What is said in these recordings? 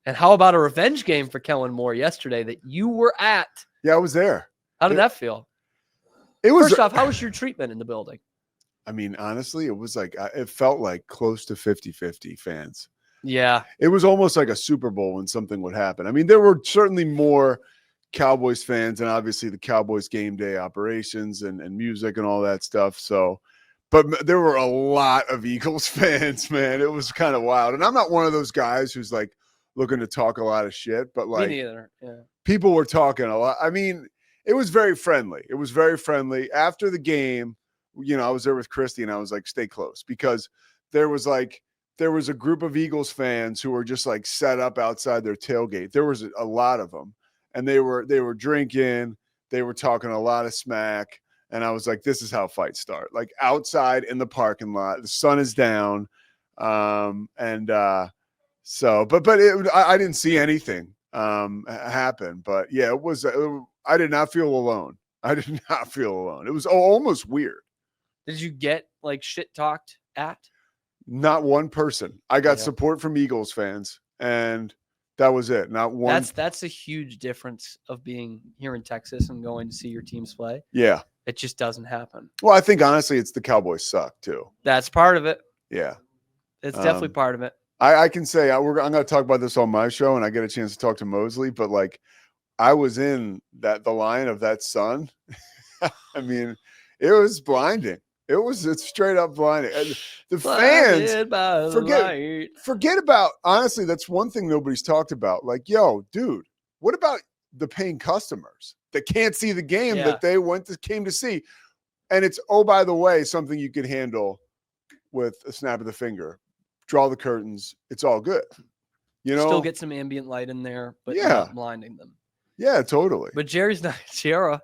And how about a revenge game for Kellen Moore yesterday that you were at? Yeah, I was there. How did that feel? It was. First off, how was your treatment in the building? I mean, honestly, it was like it felt like close to 50-50 fans. Yeah. It was almost like a Super Bowl when something would happen. I mean, there were certainly more Cowboys fans and obviously the Cowboys game day operations and music and all that stuff. So, but there were a lot of Eagles fans, man. It was kind of wild. And I'm not one of those guys who's like looking to talk a lot of shit, but like Me neither. Yeah. People were talking a lot. I mean, it was very friendly. It was very friendly. After the game, you know, I was there with Christy and I was like, stay close, because there was a group of Eagles fans who were just like set up outside their tailgate. There was a lot of them, and they were drinking. They were talking a lot of smack. And I was like, this is how fights start. Like outside in the parking lot, the sun is down. I didn't see anything happen, but yeah, I did not feel alone. I did not feel alone. It was almost weird. Did you get like shit talked at? Not one person. I got support from Eagles fans, and that was it. Not one. That's a huge difference of being here in Texas and going to see your teams play. Yeah. It just doesn't happen. Well, I think honestly, it's the Cowboys suck too. That's part of it. Yeah. It's definitely part of it. I can say I'm going to talk about this on my show, and I get a chance to talk to Mosley, but like I was in the line of that sun. I mean, it was blinding. It's straight up blinding. And the fans forget about, honestly, that's one thing nobody's talked about. Like, yo, dude, what about the paying customers that can't see the game that they came to see? And it's, oh, by the way, something you could handle with a snap of the finger. Draw the curtains. It's all good. You know, still get some ambient light in there, but not blinding them. Yeah, totally. But Jerry's not. Jera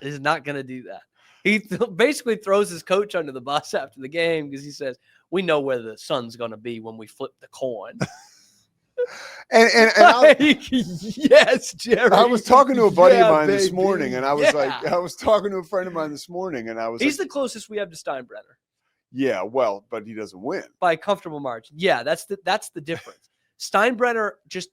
is not going to do that. He basically throws his coach under the bus after the game because he says, "We know where the sun's going to be when we flip the coin." Yes, Jerry. I was talking to a buddy of mine this morning, and I was I was talking to a friend of mine this morning, and I was. He's the closest we have to Steinbrenner. Yeah, well, but he doesn't win by a comfortable margin. Yeah, that's the difference. Steinbrenner just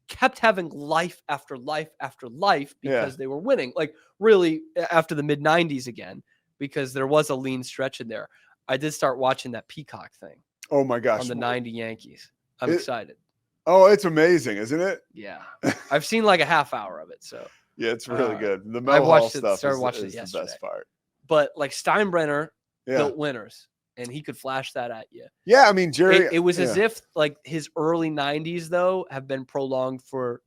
kept having life after life after life because they were winning. Like really after the mid-90s again, because there was a lean stretch in there. I did start watching that Peacock thing. Oh my gosh. On the 90 Yankees. I'm excited. Oh, it's amazing, isn't it? Yeah. I've seen like a half hour of it. So yeah, it's really good. The Mel Hall stuff is the best part. But like Steinbrenner built winners. And he could flash that at you. Yeah, I mean, Jerry. It was as if like his early 90s, though, have been prolonged for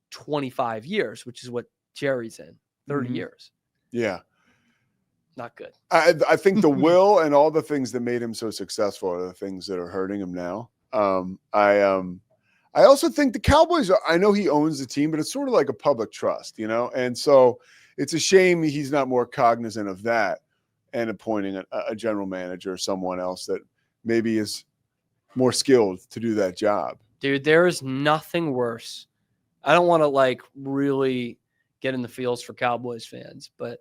25 years, which is what Jerry's in, 30 years. Yeah. Not good. I think the will and all the things that made him so successful are the things that are hurting him now. I also think the Cowboys, I know he owns the team, but it's sort of like a public trust, you know? And so it's a shame he's not more cognizant of that. And appointing a general manager or someone else that maybe is more skilled to do that job. Dude, there is nothing worse. I don't want to like really get in the feels for Cowboys fans, but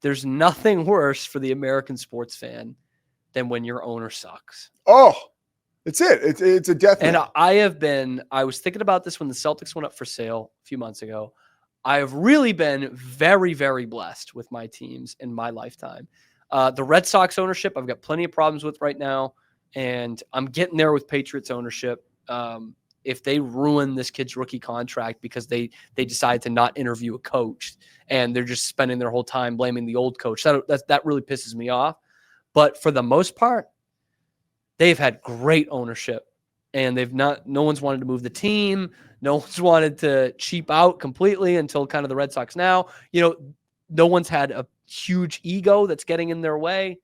there's nothing worse for the American sports fan than when your owner sucks. Oh, it's it. It's a death. And I was thinking about this when the Celtics went up for sale a few months ago. I have really been very, very blessed with my teams in my lifetime. The Red Sox ownership, I've got plenty of problems with right now, and I'm getting there with Patriots ownership. If they ruin this kid's rookie contract because they decide to not interview a coach and they're just spending their whole time blaming the old coach, that really pisses me off. But for the most part, they've had great ownership, and no one's wanted to move the team. No one's wanted to cheap out completely until kind of the Red Sox now. You know, no one's had a huge ego that's getting in their way.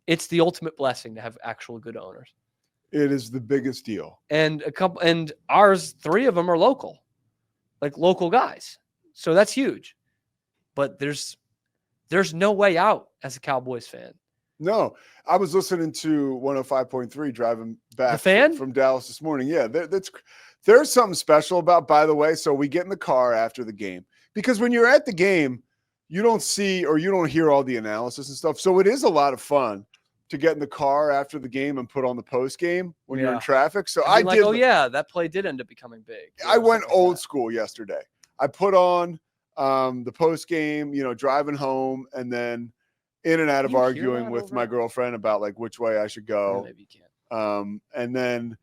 It's the ultimate blessing to have actual good owners. It is the biggest deal. And ours, 3 of them are local guys. So that's huge. But there's no way out as a Cowboys fan. No, I was listening to 105.3 driving back from Dallas this morning. Yeah, there's something special about, by the way. So we get in the car after the game, because when you're at the game, you don't see or you don't hear all the analysis and stuff. So it is a lot of fun to get in the car after the game and put on the post game when you're in Yeah. traffic. So I I mean, like, did. oh yeah, that play did end up becoming big. I went something like old that. school yesterday. I put on the post game, driving home, and then in and out of Can you hear arguing that with over my it? girlfriend about like which way I should Yeah, go. maybe you can't. And then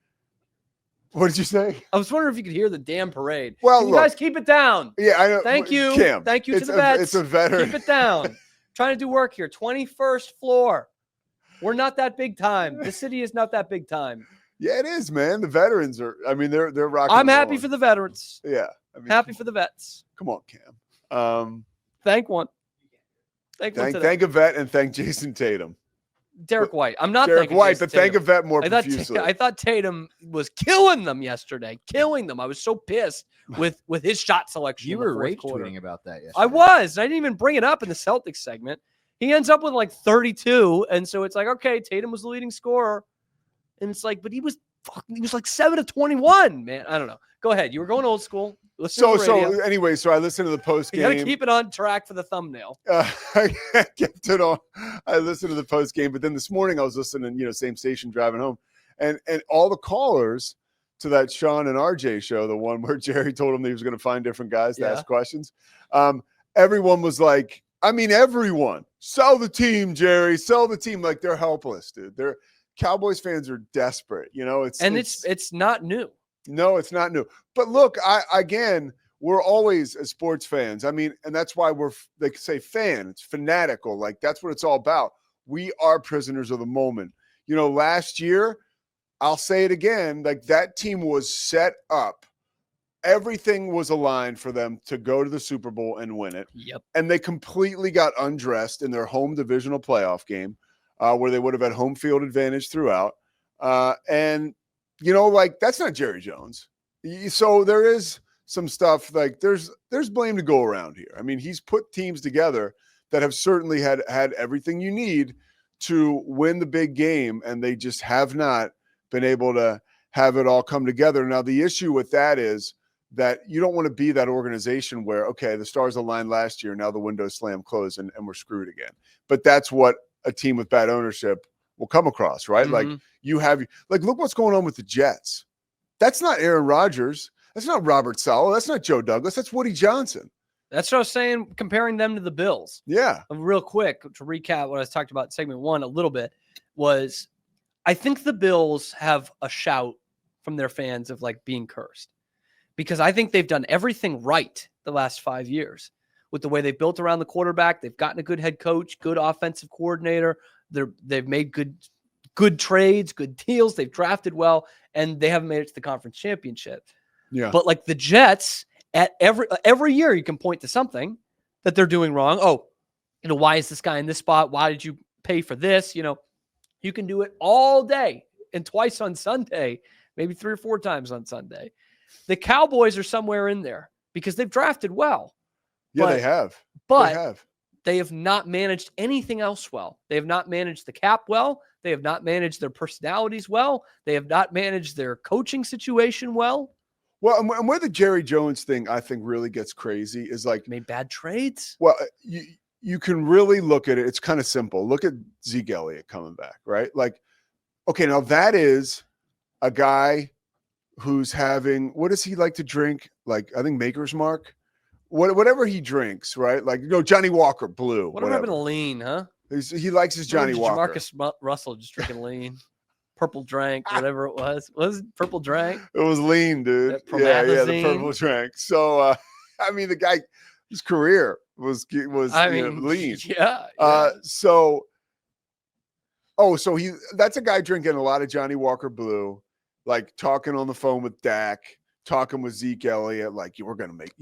what did you say? I was wondering if you could hear the damn parade. Well, Can you look, guys keep it down? yeah, I know. Thank you. Kim. Thank you to It's the vets. It's a veteran. Keep it down. Trying to do work here. 21st floor. We're not that big time. The city is not that big time. Yeah, it is, man. The veterans are. I mean, they're rocking. I'm happy for the veterans. Yeah, I mean, Happy for the vets. Come on, Cam. Thank one. Thank one today. Thank a vet and thank Jason Tatum. Derek White. I'm not Derek thanking White, Jason but thank a Tatum. vet more profusely. I thought Tatum was killing them yesterday. Killing them. I was so pissed with his shot selection. You in the were fourth rage quarter. tweeting about that yesterday. I was. I didn't even bring it up in the Celtics segment. He ends up with like 32, and so it's like, okay, Tatum was the leading scorer, and it's like, but he was like 7 of 21, man. I don't know. Go ahead. You were going old school. So anyway, so I listened to the post game. You got to keep it on track for the thumbnail. I kept it on. I listened to the post game, but then this morning I was listening, same station driving home, and all the callers to that Sean and RJ show, the one where Jerry told him that he was going to find different guys to ask questions. Everyone was like, everyone, sell the team, Jerry, sell the team. Like, they're helpless, dude. They're Cowboys fans are desperate. It's not new. No, it's not new. But look, we're always as sports fans. And that's why they say fan. It's fanatical. Like, that's what it's all about. We are prisoners of the moment. Last year, I'll say it again, like, that team was set up. Everything was aligned for them to go to the Super Bowl and win it. Yep. And they completely got undressed in their home divisional playoff game, where they would have had home field advantage throughout. That's not Jerry Jones. So there is some stuff, like there's blame to go around here. He's put teams together that have certainly had everything you need to win the big game, and they just have not been able to have it all come together. Now, the issue with that is that you don't want to be that organization where, okay, the stars aligned last year, now the window slam closed and we're screwed again. But that's what a team with bad ownership will come across, right? Mm-hmm. Look what's going on with the Jets. That's not Aaron Rodgers. That's not Robert Saleh. That's not Joe Douglas. That's Woody Johnson. That's what I was saying, comparing them to the Bills. Yeah. Real quick, to recap what I was talking about in segment 1 a little bit, was I think the Bills have a shout from their fans of like being cursed, because I think they've done everything right the last 5 years with the way they've built around the quarterback. They've gotten a good head coach, good offensive coordinator. They've made good trades, good deals. They've drafted well, and they haven't made it to the conference championship. Yeah. But like the Jets, at every year you can point to something that they're doing wrong. Oh, why is this guy in this spot? Why did you pay for this? You can do it all day and twice on Sunday, maybe 3 or 4 times on Sunday. The Cowboys are somewhere in there because they've drafted well. Yeah, they have. But they have not managed anything else well. They have not managed the cap well. They have not managed their personalities well. They have not managed their coaching situation well. Well, and where the Jerry Jones thing, I think, really gets crazy is like made bad trades. Well, you can really look at it. It's kind of simple. Look at Zeke Elliott coming back, right? Like, okay, now that is a guy who's having, what does he like to drink? Like, I think Maker's Mark, whatever he drinks, right? Like, Johnny Walker Blue. Whatever happened to lean, huh? He likes his Johnny Walker. Jamarcus Russell just drinking lean. Purple drank, whatever it was. Was it purple drank? It was lean, dude. Yeah, the purple drank. So, the guy, his career was lean. Yeah. So that's a guy drinking a lot of Johnny Walker Blue, like talking on the phone with Dak, talking with Zeke Elliott, like, we're going to make,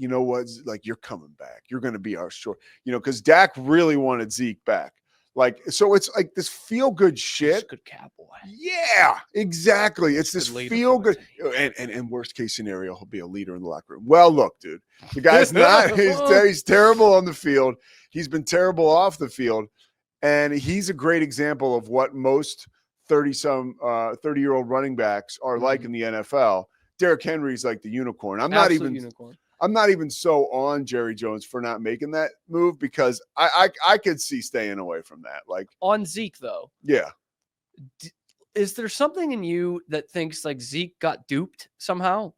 like, you're coming back. You're going to be our short, because Dak really wanted Zeke back. Like, so it's like this feel good shit. Good cowboy. Yeah, exactly. It's this feel good. And worst case scenario, he'll be a leader in the locker room. Well, look, dude, the guy's not, he's terrible on the field. He's been terrible off the field. And he's a great example of what most 30-year-old running backs are like in the NFL. Derrick Henry's like the unicorn. I'm not even so on Jerry Jones for not making that move, because I could see staying away from that. Like, on Zeke though. Yeah. Is there something in you that thinks like Zeke got duped somehow?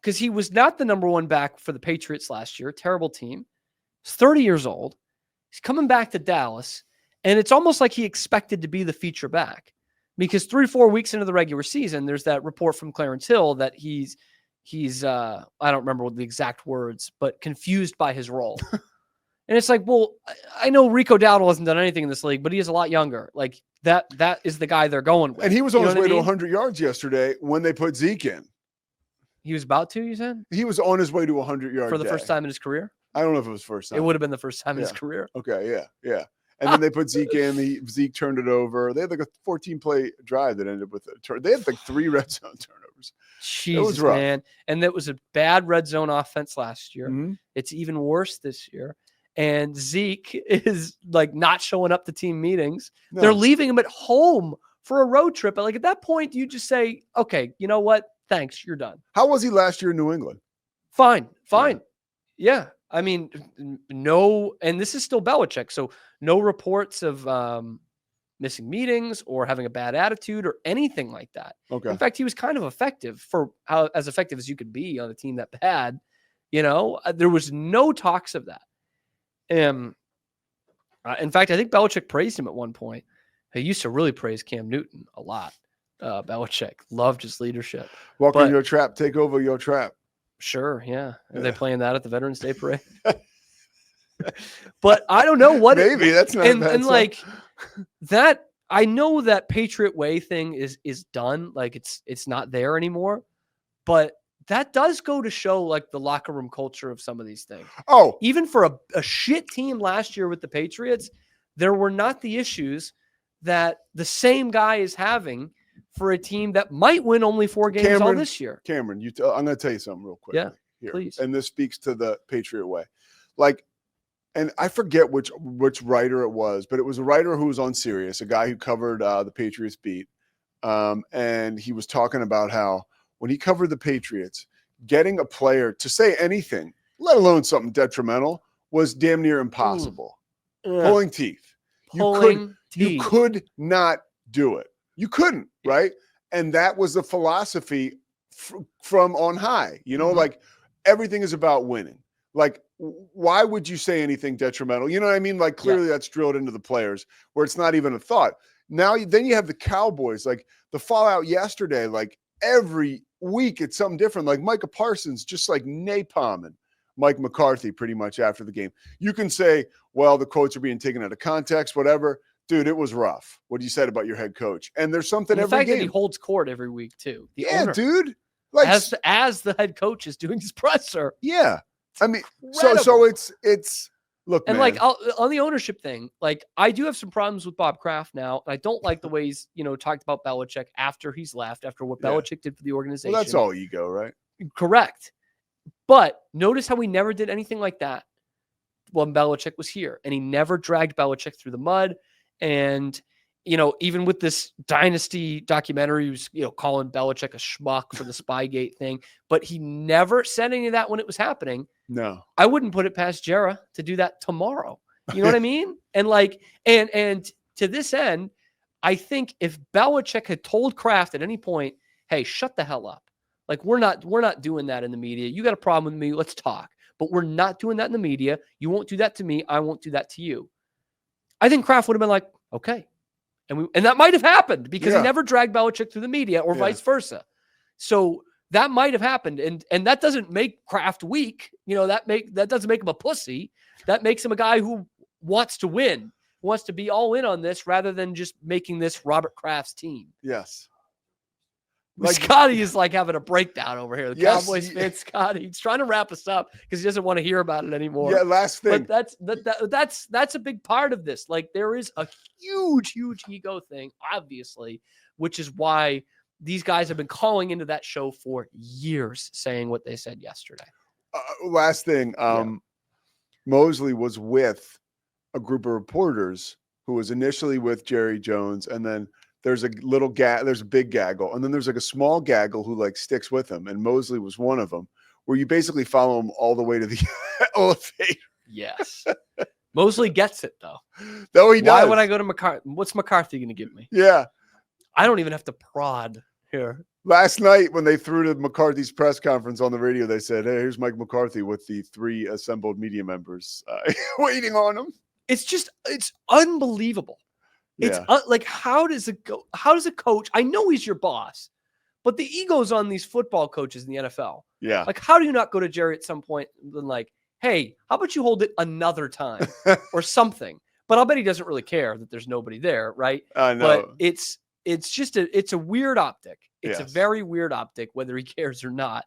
Because he was not the number one back for the Patriots last year. Terrible team. He's 30 years old. He's coming back to Dallas, and it's almost like he expected to be the feature back. Because 3 or 4 weeks into the regular season, there's that report from Clarence Hill that he's I don't remember what the exact words, but confused by his role. And it's like, well, I know Rico Dowdle hasn't done anything in this league, but he is a lot younger. Like that is the guy they're going with. And he was on his way to 100 yards yesterday when they put Zeke in. He was about to, you said? He was on his way to 100 yards for the first time in his career? I don't know if it was first time. It would have been the first time in his career. Okay, yeah. And then they put Zeke in. Zeke turned it over. They had like a 14-play drive that ended with they had like 3 red zone turnovers. Jesus, it was rough, man. And that was a bad red zone offense last year. Mm-hmm. It's even worse this year. And Zeke is like not showing up to team meetings. No. They're leaving him at home for a road trip. But like at that point, you just say, okay, you know what? Thanks. You're done. How was he last year in New England? Fine. Yeah. I mean, no, and this is still Belichick. So no reports of missing meetings or having a bad attitude or anything like that. Okay. In fact, he was kind of effective for as effective as you could be on a team that bad. There was no talks of that. In fact, I think Belichick praised him at one point. He used to really praise Cam Newton a lot. Belichick loved his leadership. Welcome your trap. Take over your trap. Sure, yeah. Are they playing that at the Veterans Day parade? But I don't know what. Maybe that's not. And like that, I know that Patriot Way thing is done. Like it's not there anymore. But that does go to show like the locker room culture of some of these things. Oh, even for a shit team last year with the Patriots, there were not the issues that the same guy is having for a team that might win only 4 games all this year. Cameron, I'm going to tell you something real quick. Yeah, here. Please. And this speaks to the Patriot Way. Like, and I forget which writer it was, but it was a writer who was on Sirius, a guy who covered the Patriots beat. And he was talking about how when he covered the Patriots, getting a player to say anything, let alone something detrimental, was damn near impossible. Pulling teeth. You could not do it. You couldn't, right? And that was the philosophy from on high. Like everything is about winning. Like, why would you say anything detrimental? You know what I mean? Like, clearly that's drilled into the players where it's not even a thought. Now, then you have the Cowboys, like the fallout yesterday, like every week it's something different. Like Micah Parsons just like napalming Mike McCarthy pretty much after the game. You can say, well, the quotes are being taken out of context, whatever. Dude, it was rough what you said about your head coach. And there's something every game. The fact that he holds court every week too. The owner, dude. Like as the head coach is doing his presser. Yeah. I mean, so it's look, and man. like on the ownership thing, like I do have some problems with Bob Kraft now. And I don't like the ways, talked about Belichick after he's left, after what Belichick did for the organization. Well, that's all ego, right? Correct. But notice how he never did anything like that when Belichick was here. And he never dragged Belichick through the mud. And, even with this dynasty documentary, he was, calling Belichick a schmuck for the Spygate thing, but he never said any of that when it was happening. No, I wouldn't put it past Jera to do that tomorrow. You know what I mean? And like, and to this end, I think if Belichick had told Kraft at any point, hey, shut the hell up. Like, we're not doing that in the media. You got a problem with me. Let's talk, but we're not doing that in the media. You won't do that to me. I won't do that to you. I think Kraft would have been like, okay. And that might have happened because he never dragged Belichick through the media or vice versa. So that might have happened. And that doesn't make Kraft weak. That doesn't make him a pussy. That makes him a guy who wants to win, wants to be all in on this rather than just making this Robert Kraft's team. Yes. Like, Scotty is like having a breakdown over here. The Cowboys fan, Scotty, he's trying to wrap us up because he doesn't want to hear about it anymore. Yeah, last thing. But that's a big part of this. Like, there is a huge ego thing, obviously, which is why these guys have been calling into that show for years, saying what they said yesterday. Last thing, Mosley was with a group of reporters who was initially with Jerry Jones, and then there's a little there's a big gaggle, and then there's like a small gaggle who like sticks with him, and Mosley was one of them, where you basically follow him all the way to the elevator. Yes. Mosley gets it though. Though he does. Why would I go to McCarthy? What's McCarthy going to give me? Yeah. I don't even have to prod here. Last night, when they threw to McCarthy's press conference on the radio, they said, "Hey, here's Mike McCarthy with the 3 assembled media members waiting on him." It's unbelievable. It's Yeah. like, how does a coach, I know he's your boss, but the ego's on these football coaches in the NFL. Yeah. Like, how do you not go to Jerry at some point and like, hey, how about you hold it another time or something? But I'll bet he doesn't really care that there's nobody there, right? I know. But it's just it's a weird optic. It's a Yes. very weird optic, whether he cares or not.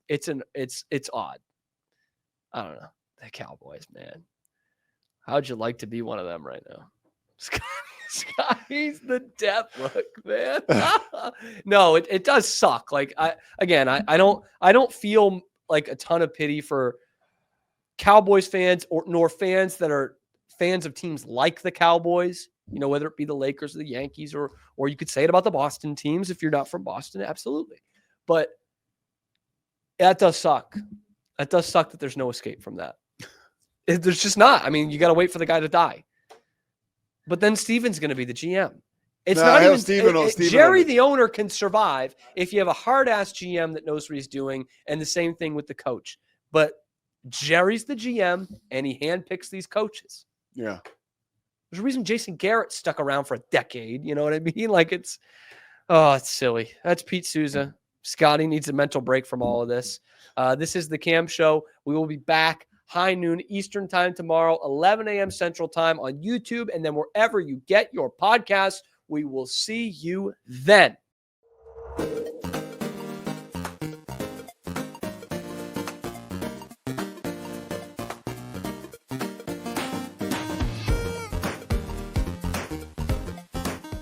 It's odd. I don't know. The Cowboys, man. How'd you like to be one of them right now? Scotty's the death look, man. No, it does suck. Like I don't feel like a ton of pity for Cowboys fans nor fans that are fans of teams like the Cowboys, you know, whether it be the Lakers or the Yankees, or you could say it about the Boston teams if you're not from Boston, absolutely. But that does suck. That does suck that there's no escape from that. There's just not. I mean, you got to wait for the guy to die. But then Steven's going to be the GM. It's not even Steven Jerry, the owner, can survive if you have a hard-ass GM that knows what he's doing, and the same thing with the coach. But Jerry's the GM, and he handpicks these coaches. Yeah. There's a reason Jason Garrett stuck around for a decade. You know what I mean? Like, it's silly. That's Pete Sousa. Scotty needs a mental break from all of this. This is the Cam Show. We will be back high noon Eastern time tomorrow, 11 a.m. Central time on YouTube, and then wherever you get your podcasts. We will see you then.